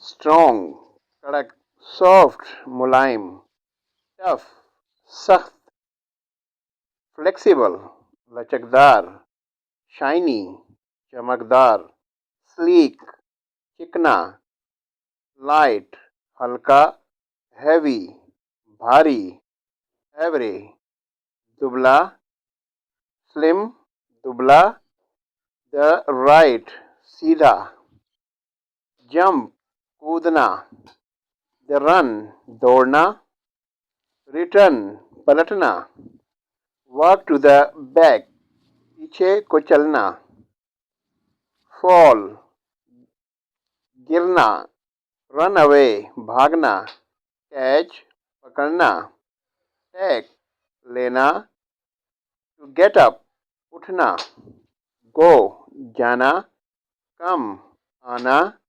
strong कड़क, soft मुलायम, tough सख्त, flexible लचकदार, शाइनी चमकदार, स्लीक चिकना, लाइट हल्का, हैवी भारी, एवरेज दुबला, स्लिम दुबला, द राइट सीधा, जंप कूदना, द रन दौड़ना, रिटर्न पलटना, वॉक टू द बैक पीछे को चलना, फॉल गिरना, रन अवे भागना, कैच पकड़ना, टेक लेना, टू गेट अप उठना, गो जाना, कम आना,